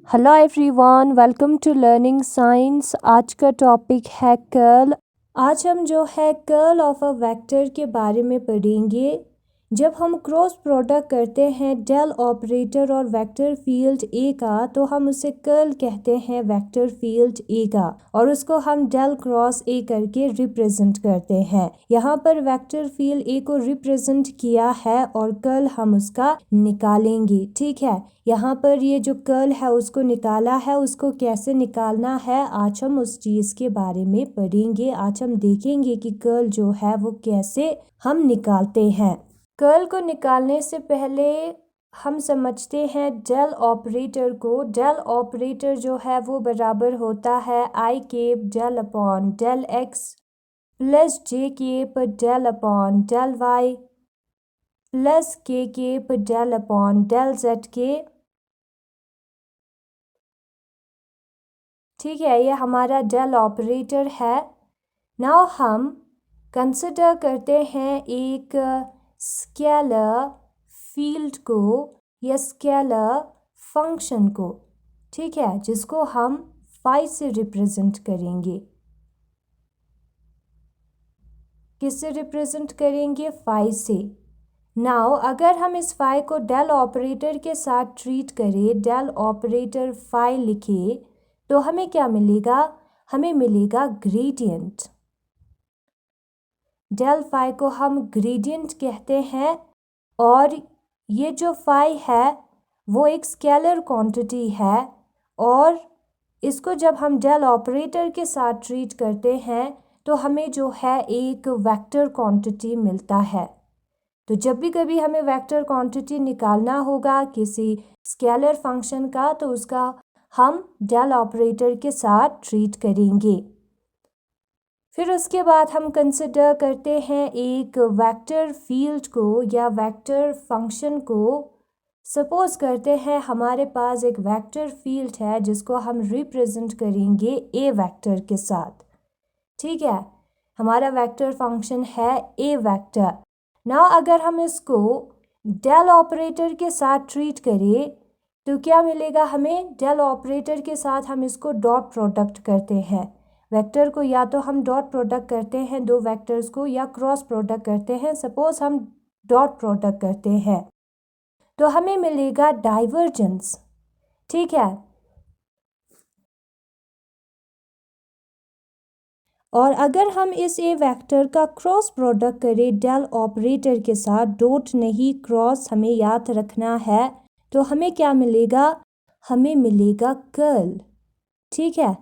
Hello everyone, welcome to learning science. आज का topic है कर्ल। आज हम जो है कर्ल ऑफ अ वेक्टर के बारे में पढ़ेंगे। जब हम क्रॉस प्रोडक्ट करते हैं डेल ऑपरेटर और वेक्टर फील्ड ए का, तो हम उसे कर्ल कहते हैं वेक्टर फील्ड ए का, और उसको हम डेल क्रॉस ए करके रिप्रेजेंट करते हैं। यहाँ पर वेक्टर फील्ड ए को रिप्रेजेंट किया है और कर्ल हम उसका निकालेंगे। ठीक है, यहाँ पर ये जो कर्ल है उसको निकाला है, उसको कैसे निकालना है आज हम उस चीज़ के बारे में पढ़ेंगे। आज हम देखेंगे कि कर्ल जो है वो कैसे हम निकालते हैं। कर्ल को निकालने से पहले हम समझते हैं डेल ऑपरेटर को। डेल ऑपरेटर जो है वो बराबर होता है I cap del upon del X plus J cap del upon del Y plus K cap del upon del Z के। ठीक है, ये हमारा डेल ऑपरेटर है। नाउ हम कंसिडर करते हैं एक स्केलर फील्ड को या स्केलर फंक्शन को। ठीक है, जिसको हम फाई से रिप्रेजेंट करेंगे। किससे रिप्रेजेंट करेंगे? फाई से। नाउ अगर हम इस फाई को डेल ऑपरेटर के साथ ट्रीट करें, डेल ऑपरेटर फाई लिखे, तो हमें क्या मिलेगा? हमें मिलेगा ग्रेडियंट। डेल फाई को हम ग्रेडियंट कहते हैं, और ये जो फाई है वो एक स्केलर क्वांटिटी है, और इसको जब हम डेल ऑपरेटर के साथ ट्रीट करते हैं तो हमें जो है एक वेक्टर क्वांटिटी मिलता है। तो जब भी कभी हमें वेक्टर क्वांटिटी निकालना होगा किसी स्केलर फंक्शन का, तो उसका हम डेल ऑपरेटर के साथ ट्रीट करेंगे। फिर उसके बाद हम कंसिडर करते हैं एक वेक्टर फील्ड को या वेक्टर फंक्शन को। सपोज करते हैं हमारे पास एक वेक्टर फील्ड है जिसको हम रिप्रेजेंट करेंगे ए वेक्टर के साथ। ठीक है, हमारा वेक्टर फंक्शन है ए वेक्टर। ना अगर हम इसको डेल ऑपरेटर के साथ ट्रीट करें तो क्या मिलेगा हमें? डेल ऑपरेटर के साथ हम इसको डॉट प्रोडक्ट करते हैं। वेक्टर को या तो हम डॉट प्रोडक्ट करते हैं दो वेक्टर्स को, या क्रॉस प्रोडक्ट करते हैं। सपोज हम डॉट प्रोडक्ट करते हैं तो हमें मिलेगा डाइवर्जेंस। ठीक है, और अगर हम इस ए वेक्टर का क्रॉस प्रोडक्ट करें डेल ऑपरेटर के साथ, डॉट नहीं क्रॉस हमें याद रखना है, तो हमें क्या मिलेगा? हमें मिलेगा कर्ल। ठीक है,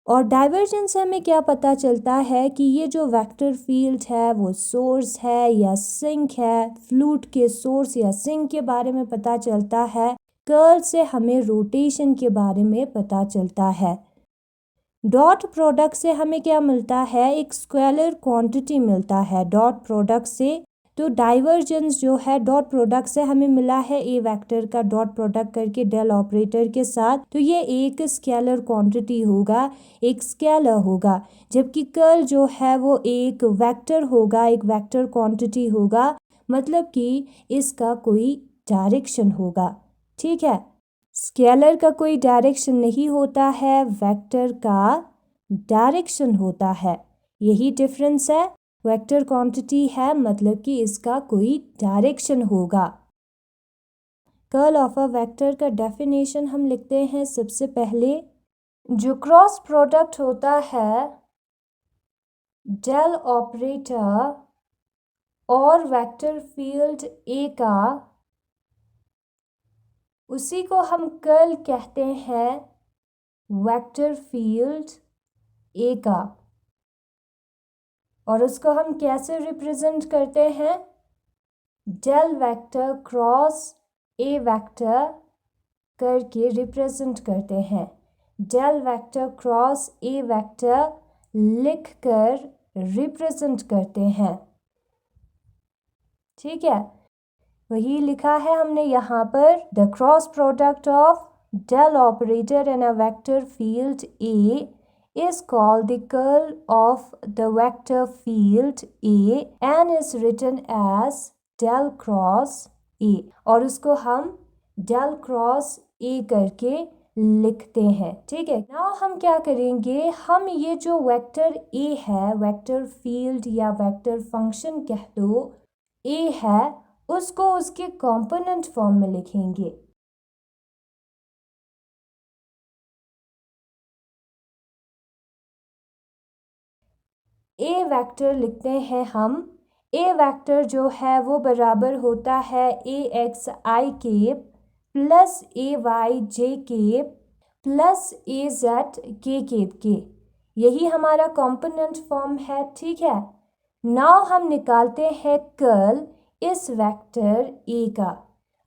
और डाइवर्जेंस से हमें क्या पता चलता है कि ये जो वेक्टर फील्ड है वो सोर्स है या सिंक है। फ्लूइड के सोर्स या सिंक के बारे में पता चलता है। कर्ल से हमें रोटेशन के बारे में पता चलता है। डॉट प्रोडक्ट से हमें क्या मिलता है? एक स्केलर क्वांटिटी मिलता है डॉट प्रोडक्ट से। तो डाइवर्जेंस जो है डॉट प्रोडक्ट से हमें मिला है ए वेक्टर का डॉट प्रोडक्ट करके डेल ऑपरेटर के साथ, तो ये एक स्केलर क्वांटिटी होगा, एक स्केलर होगा। जबकि कर्ल जो है वो एक वेक्टर होगा, एक वेक्टर क्वांटिटी होगा, मतलब कि इसका कोई डायरेक्शन होगा। ठीक है, स्केलर का कोई डायरेक्शन नहीं होता है, वेक्टर का डायरेक्शन होता है। यही डिफरेंस है। वेक्टर क्वांटिटी है मतलब कि इसका कोई डायरेक्शन होगा। कर्ल ऑफ अ वेक्टर का डेफिनेशन हम लिखते हैं सबसे पहले। जो क्रॉस प्रोडक्ट होता है डेल ऑपरेटर और वेक्टर फील्ड ए का, उसी को हम कर्ल कहते हैं वेक्टर फील्ड ए का। और उसको हम कैसे रिप्रेजेंट करते हैं? Del vector cross A vector करके रिप्रेजेंट करते हैं। Del vector cross A vector लिख कर रिप्रेजेंट करते हैं। ठीक है, वही लिखा है हमने यहाँ पर। The cross product of del operator and a vector field A is called the curl of the vector field A and is written as del cross A, और उसको हम del cross ए करके लिखते हैं। ठीक है, नाउ हम क्या करेंगे, हम ये जो वेक्टर ए है, वेक्टर फील्ड या वेक्टर फंक्शन कह दो, ए है, उसको उसके कंपोनेंट फॉर्म में लिखेंगे। ए वेक्टर लिखते हैं हम। ए वेक्टर जो है वो बराबर होता है ए एक्स आई केप प्लस ए वाई जे केप प्लस ए जेड के केप के। यही हमारा कंपोनेंट फॉर्म है। ठीक है, नाउ हम निकालते हैं कर्ल इस वेक्टर ए का।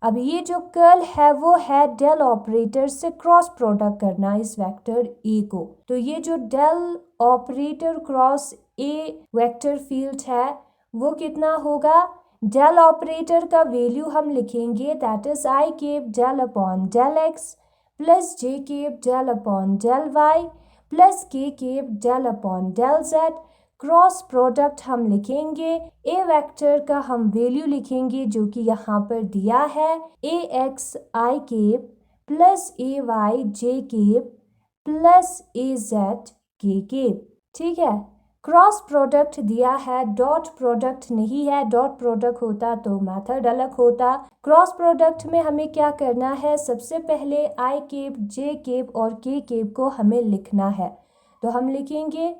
अब ये जो कर्ल है वो है डेल ऑपरेटर से क्रॉस प्रोडक्ट करना इस वेक्टर ए को। तो ये जो del operator cross A vector field है वो कितना होगा, डेल ऑपरेटर का वैल्यू हम लिखेंगे that is I cap del upon del X plus J cap del upon del Y plus K cap del upon del Z. Cross product हम लिखेंगे, ए vector का हम वैल्यू लिखेंगे जो कि यहाँ पर दिया है ए एक्स आई केप प्लस ए वाई जे केप प्लस ए जेड के केप। ठीक है, क्रॉस प्रोडक्ट दिया है, डॉट प्रोडक्ट नहीं है। डॉट प्रोडक्ट होता तो मेथड अलग होता। क्रॉस प्रोडक्ट में हमें क्या करना है, सबसे पहले आई केप जे केप और के केप को हमें लिखना है, तो हम लिखेंगे।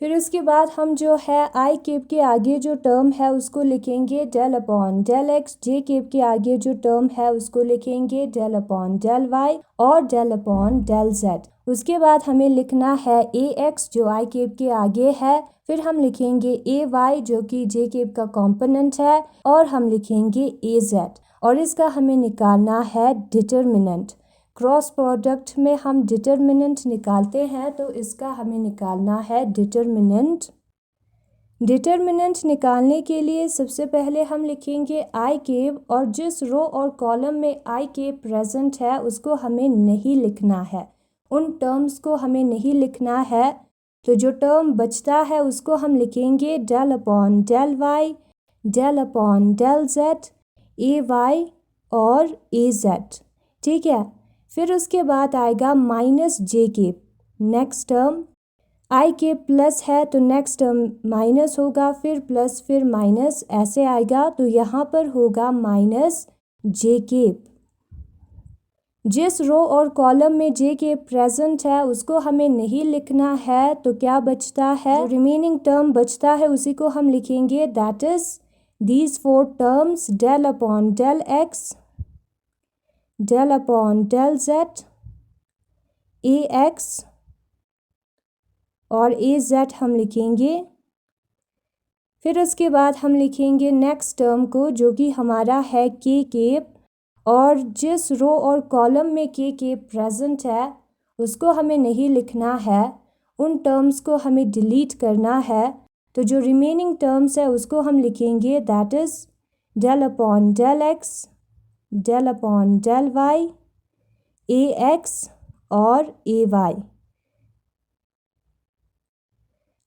फिर उसके बाद हम जो है आई केप के आगे जो टर्म है उसको लिखेंगे del upon del x, j cap के आगे जो टर्म है उसको लिखेंगे डेल अपॉन डेल वाई और डेल अपॉन डेल जेड। उसके बाद हमें लिखना है ए एक्स जो आई केप के आगे है, फिर हम लिखेंगे ए वाई जो कि जे केप का कंपोनेंट है और हम लिखेंगे ए जेड, और इसका हमें निकालना है डिटर्मिनेंट। क्रॉस प्रोडक्ट में हम डिटर्मिनेंट निकालते हैं, तो इसका हमें निकालना है डिटर्मिनेंट। डिटर्मिनेंट निकालने के लिए सबसे पहले हम लिखेंगे आई केप, और जिस रो और कॉलम में आई केप प्रेजेंट है उसको हमें नहीं लिखना है, उन टर्म्स को हमें नहीं लिखना है। तो जो टर्म बचता है उसको हम लिखेंगे del upon del Y del upon del Z A Y और ए जेड। ठीक है, फिर उसके बाद आएगा minus J cap. Next term I cap plus है तो नेक्स्ट टर्म माइनस होगा, फिर प्लस फिर माइनस ऐसे आएगा, तो यहाँ पर होगा माइनस जे केप। जिस रो और कॉलम में जे केप प्रेजेंट है उसको हमें नहीं लिखना है, तो क्या बचता है, जो रिमेनिंग टर्म बचता है उसी को हम लिखेंगे that is these four terms del upon del x del upon del Z A x और ए जेड हम लिखेंगे। फिर उसके बाद हम लिखेंगे नेक्स्ट टर्म को जो कि हमारा है के केप, और जिस रो और कॉलम में के केप प्रेजेंट है उसको हमें नहीं लिखना है, उन टर्म्स को हमें डिलीट करना है। तो जो रिमेनिंग टर्म्स है उसको हम लिखेंगे that is del upon del x del upon del y A x और ए वाई।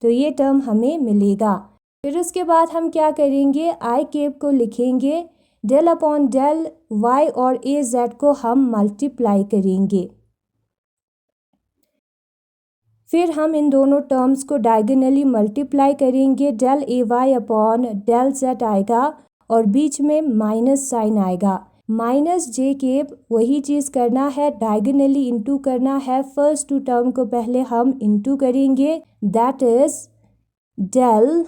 तो ये टर्म हमें मिलेगा। फिर उसके बाद हम क्या करेंगे, आई केप को लिखेंगे, डेल अपॉन डेल वाई और ए जेड को हम मल्टीप्लाई करेंगे। फिर हम इन दोनों टर्म्स को डायगोनली मल्टीप्लाई करेंगे, del A Y upon del Z आएगा और बीच में माइनस साइन आएगा। माइनस जे केप वही चीज़ करना है, डायगोनली इनटू करना है। फर्स्ट टू टर्म को पहले हम इनटू करेंगे, that is del,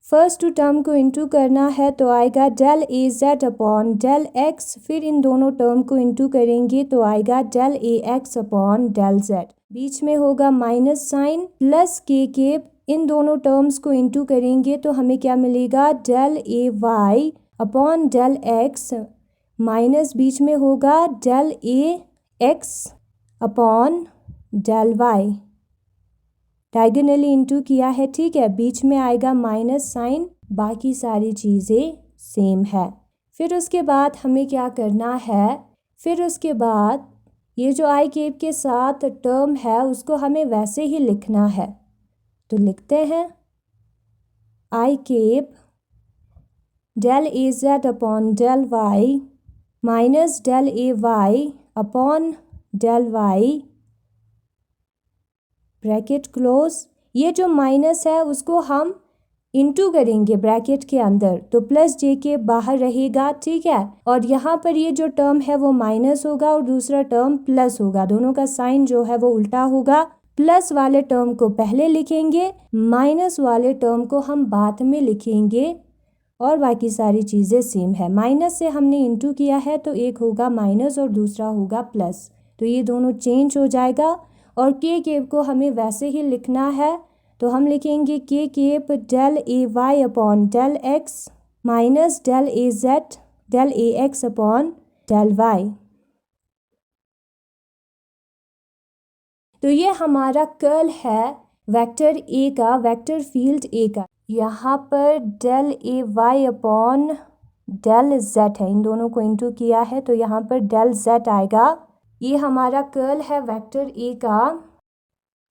first two term को इनटू करना है तो आएगा del A Z upon del X, फिर इन दोनों टर्म को इनटू करेंगे तो आएगा del A X upon del Z. बीच में होगा minus sine plus K cap, इन दोनों टर्म्स को इनटू करेंगे तो हमें क्या मिलेगा, del A Y upon del X minus बीच में होगा del A X upon del Y, diagonally into किया है। ठीक है, बीच में आएगा माइनस साइन, बाकी सारी चीज़ें सेम है। फिर उसके बाद हमें क्या करना है, फिर उसके बाद ये जो आई केप के साथ टर्म है उसको हमें वैसे ही लिखना है, तो लिखते हैं I cap del A Z upon del Y minus del A Y upon del Y bracket close. ये जो माइनस है उसको हम इंटू करेंगे ब्रैकेट के अंदर, तो प्लस जे के बाहर रहेगा, ठीक है। और यहाँ पर ये जो टर्म है वो माइनस होगा और दूसरा टर्म प्लस होगा, दोनों का साइन जो है वो उल्टा होगा। प्लस वाले टर्म को पहले लिखेंगे, माइनस वाले टर्म को हम बाद में लिखेंगे और बाकी सारी चीज़ें सेम है। माइनस से हमने इंटू किया है तो एक होगा माइनस और दूसरा होगा प्लस, तो ये दोनों चेंज हो जाएगा। और के केप को हमें वैसे ही लिखना है, तो हम लिखेंगे K cap del A Y upon del X minus del A Z del A X upon del Y. तो ये हमारा कर्ल है वेक्टर ए का, वेक्टर फील्ड ए का। यहाँ पर del A Y upon del Z है, इन दोनों को इंटू किया है तो यहाँ पर डेल जेड आएगा। ये हमारा कर्ल है वेक्टर ए का।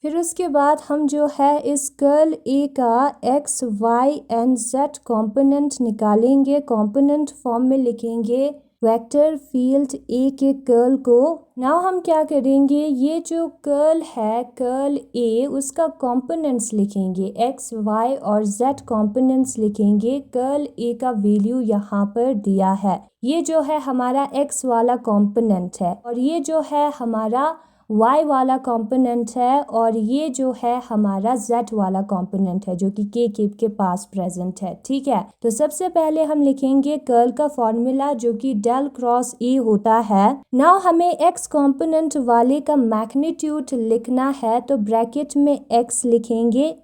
फिर उसके बाद हम जो है इस कर्ल ए का x y and z component निकालेंगे, कॉम्पोनेंट फॉर्म में लिखेंगे वेक्टर फील्ड ए के कर्ल को। नाउ हम क्या करेंगे, ये जो कर्ल है कर्ल ए उसका कॉम्पोनेंट्स लिखेंगे, एक्स वाई और जेड कॉम्पोनेंट्स लिखेंगे। कर्ल ए का वैल्यू यहाँ पर दिया है, ये जो है हमारा एक्स वाला कॉम्पोनेंट है और ये जो है हमारा y वाला कंपोनेंट है और ये जो है हमारा z वाला कंपोनेंट है जो कि के केप के पास प्रेजेंट है, ठीक है। तो सबसे पहले हम लिखेंगे कर्ल का फॉर्मूला जो कि डेल क्रॉस ए होता है। नाउ हमें x कंपोनेंट वाले का मैग्नीट्यूड लिखना है, तो ब्रैकेट में x लिखेंगे,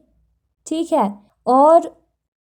ठीक है, और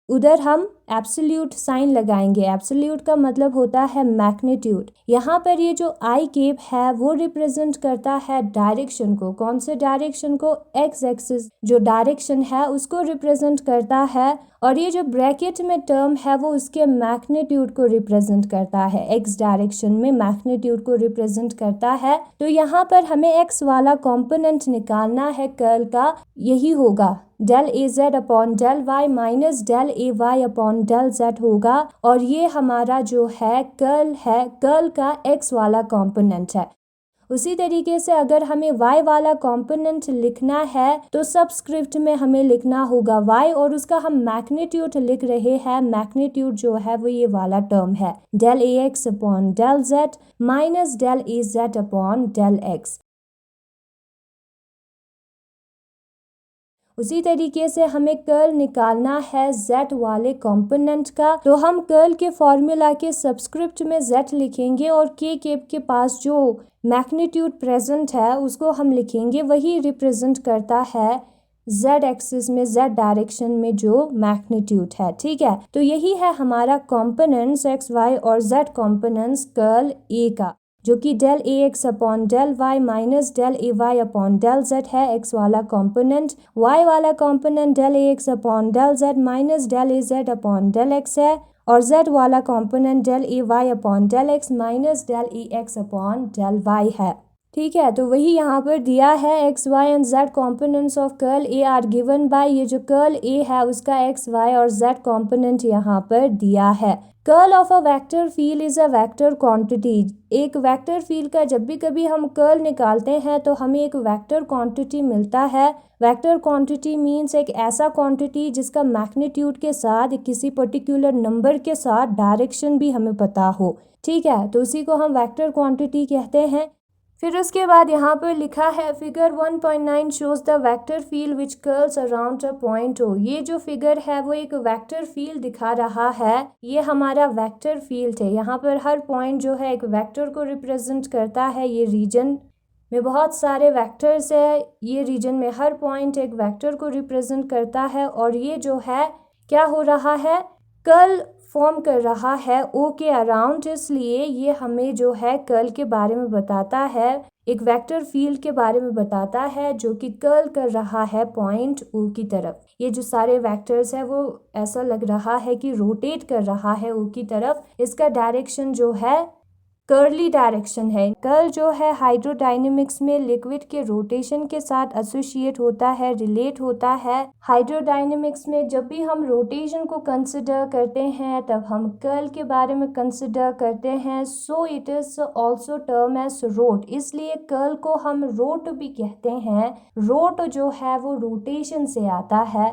उधर हम एब्सोल्यूट साइन लगाएंगे। एब्सोल्यूट का मतलब होता है मैग्नीट्यूड। यहाँ पर ये जो आई केप है वो रिप्रेजेंट करता है डायरेक्शन को। कौन से डायरेक्शन को? एक्स एक्सिस जो डायरेक्शन है उसको रिप्रेजेंट करता है, और ये जो ब्रैकेट में टर्म है वो उसके मैग्नीट्यूड को रिप्रेजेंट करता है, एक्स डायरेक्शन में मैग्नीट्यूड को रिप्रेजेंट करता है। तो यहाँ पर हमें एक्स वाला कॉम्पोनेंट निकालना है कर्ल का, यही होगा del A Z upon del Y minus del A Y upon del Z होगा, और ये हमारा जो है कर्ल का एक्स वाला कॉम्पोनेंट है। उसी तरीके से अगर हमें y वाला कॉम्पोनेंट लिखना है तो सबस्क्रिप्ट में हमें लिखना होगा y, और उसका हम मैग्नीट्यूड लिख रहे हैं। मैग्नीट्यूड जो है वो ये वाला टर्म है del A X upon del Z minus del A Z upon del X. उसी तरीके से हमें कर्ल निकालना है z वाले कंपोनेंट का, तो हम कर्ल के फॉर्मूला के सबस्क्रिप्ट में z लिखेंगे और के केप के पास जो मैग्नीट्यूड प्रेजेंट है उसको हम लिखेंगे, वही रिप्रेजेंट करता है z एक्सिस में z डायरेक्शन में जो मैग्नीट्यूड है, ठीक है। तो यही है हमारा कंपोनेंट्स एक्स वाई और z कंपोनेंट्स कर्ल ए का, जो कि del A X upon del Y minus del A Y upon del Z है एक्स वाला कंपोनेंट। वाई वाला component del A X upon del Z minus del A Z upon del X है, और Z वाला component del A Y upon del X minus del A X upon del Y है, ठीक है। तो वही यहाँ पर दिया है x y and z components of curl A are given by, ये जो कर्ल ए है उसका एक्स वाई और जेड कॉम्पोनेंट यहाँ पर दिया है। Curl of a vector field is a vector quantity. एक वेक्टर फील्ड का जब भी कभी हम कर्ल निकालते हैं तो हमें एक वेक्टर क्वांटिटी मिलता है। वेक्टर क्वांटिटी मीन्स एक ऐसा क्वांटिटी जिसका मैग्नीट्यूड के साथ किसी पर्टिकुलर नंबर के साथ डायरेक्शन भी हमें पता हो, ठीक है, तो उसी को हम वेक्टर क्वांटिटी कहते हैं। फिर उसके बाद यहाँ पर लिखा है figure 1.9 shows the vector field which curls around a point O. ये जो फिगर है वो एक वेक्टर फील्ड दिखा रहा है, ये हमारा वेक्टर फील्ड है। यहाँ पर हर पॉइंट जो है एक वेक्टर को रिप्रेजेंट करता है। ये रीजन में बहुत सारे वेक्टर्स है, ये रीजन में हर पॉइंट एक वेक्टर को रिप्रेजेंट करता है, और ये जो है क्या हो रहा है, कर्ल फॉर्म कर रहा है ओ के अराउंड, इसलिए ये हमें जो है कर्ल के बारे में बताता है, एक वेक्टर फील्ड के बारे में बताता है जो कि कर्ल कर रहा है पॉइंट ओ की तरफ। ये जो सारे वेक्टर्स है वो ऐसा लग रहा है कि रोटेट कर रहा है ओ की तरफ, इसका डायरेक्शन जो है कर्ली डायरेक्शन है। कर्ल जो है हाइड्रोडायनेमिक्स में लिक्विड के रोटेशन के साथ एसोसिएट होता है, रिलेट होता है। हाइड्रोडायनेमिक्स में जब भी हम रोटेशन को कंसिडर करते हैं तब हम कर्ल के बारे में कंसिडर करते हैं। So it is also term as rot, इसलिए कर्ल को हम रोट भी कहते हैं। रोट जो है वो रोटेशन से आता है।